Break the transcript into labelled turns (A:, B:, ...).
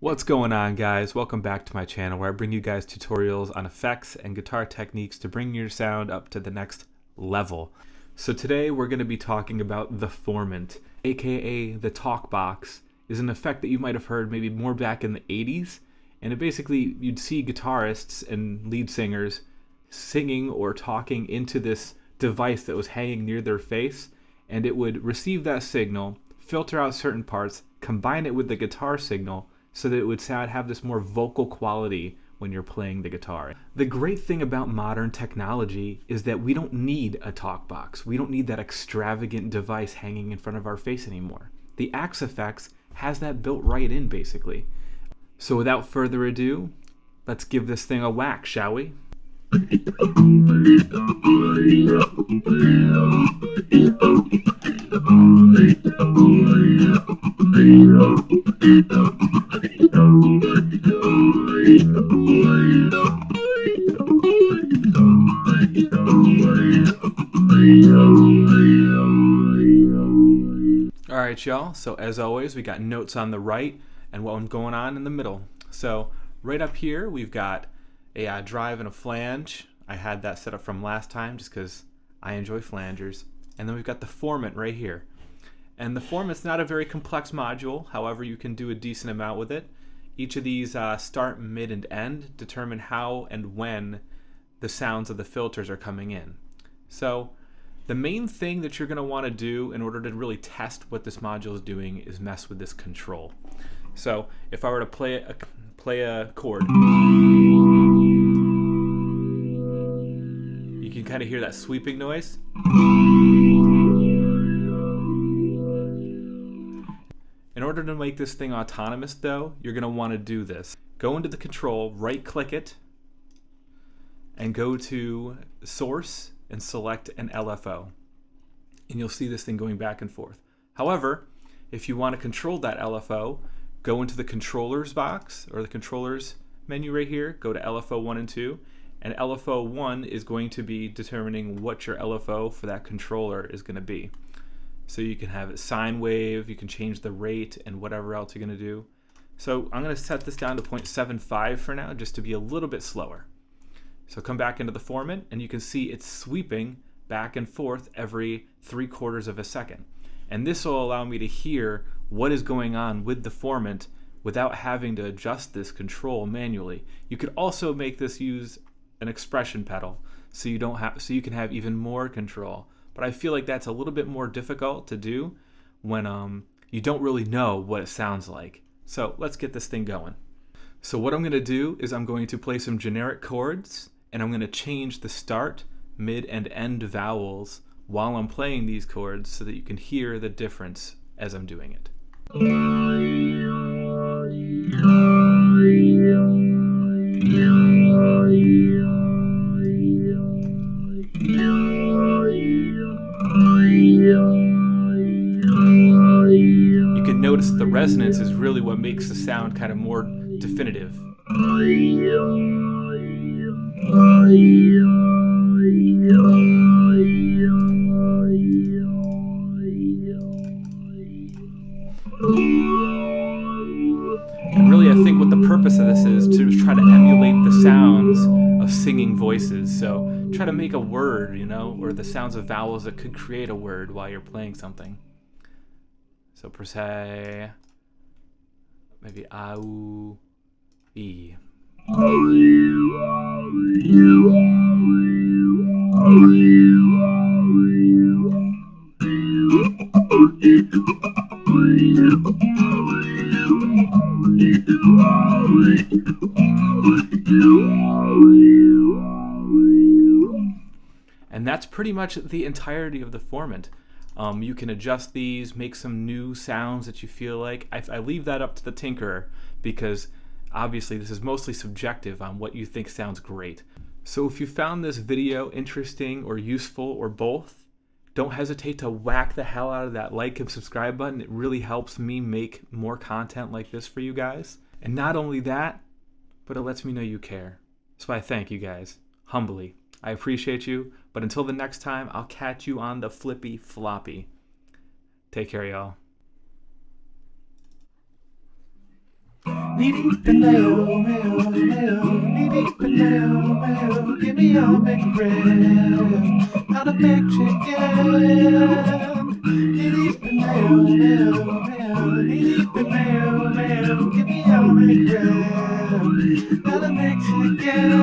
A: What's going on, guys? Welcome back to my channel where I bring you guys tutorials on effects and guitar techniques to bring your sound up to the next level. So today we're going to be talking about the Formant, aka the talk box. Is an effect that you might have heard maybe more back in the 80s, and it basically, you'd see guitarists and lead singers singing or talking into this device that was hanging near their face, and it would receive that signal, filter out certain parts, combine it with the guitar signal so that it would have this more vocal quality when you're playing the guitar. The great thing about modern technology is that we don't need a talk box. We don't need that extravagant device hanging in front of our face anymore. The Axe Effects has that built right in, basically. So without further ado, let's give this thing a whack, shall we? Alright, y'all, so as always, we got notes on the right and what's going on in the middle. So right up here, we've got a drive and a flange. I had that set up from last time just because I enjoy flangers. And then we've got the Formant right here. And the Formant's not a very complex module, however you can do a decent amount with it. Each of these start, mid, and end determine how and when the sounds of the filters are coming in. So the main thing that you're going to want to do in order to really test what this module is doing is mess with this control. So if I were to play a chord, you can kind of hear that sweeping noise. In order to make this thing autonomous, though, you're going to want to do this. Go into the control, right-click it, and go to Source and select an LFO. And you'll see this thing going back and forth. However, if you want to control that LFO, go into the Controllers box, or the Controllers menu right here, go to LFO 1 and 2, and LFO 1 is going to be determining what your LFO for that controller is going to be. So you can have it sine wave, you can change the rate, and whatever else you're going to do. So I'm going to set this down to 0.75 for now, just to be a little bit slower. So come back into the Formant, and you can see it's sweeping back and forth every 3/4 of a second. And this will allow me to hear what is going on with the Formant without having to adjust this control manually. You could also make this use an expression pedal, so you can have even more control. But I feel like that's a little bit more difficult to do when you don't really know what it sounds like. So let's get this thing going. So what I'm going to do is I'm going to play some generic chords, and I'm going to change the start, mid, and end vowels while I'm playing these chords so that you can hear the difference as I'm doing it. You can notice the resonance is really what makes the sound kind of more definitive. And really, I think what the purpose of this is to try to emulate the sounds of singing voices. So try to make a word, or the sounds of vowels that could create a word while you're playing something. So per se, maybe au, e. And that's pretty much the entirety of the Formant. You can adjust these, make some new sounds that you feel like. I leave that up to the tinkerer because obviously this is mostly subjective on what you think sounds great. So if you found this video interesting or useful or both, don't hesitate to whack the hell out of that like and subscribe button. It really helps me make more content like this for you guys. And not only that, but it lets me know you care. So I thank you guys, humbly. I appreciate you, but until the next time, I'll catch you on the flippy floppy. Take care, y'all. Knee deep in mayo, mayo, mayo. Knee deep in mayo, mayo. Give me your McRib. Not a Mexican. Knee deep in mayo, mayo, mayo. Knee deep in mayo, mayo. Give me your McRib. Not a Mexican.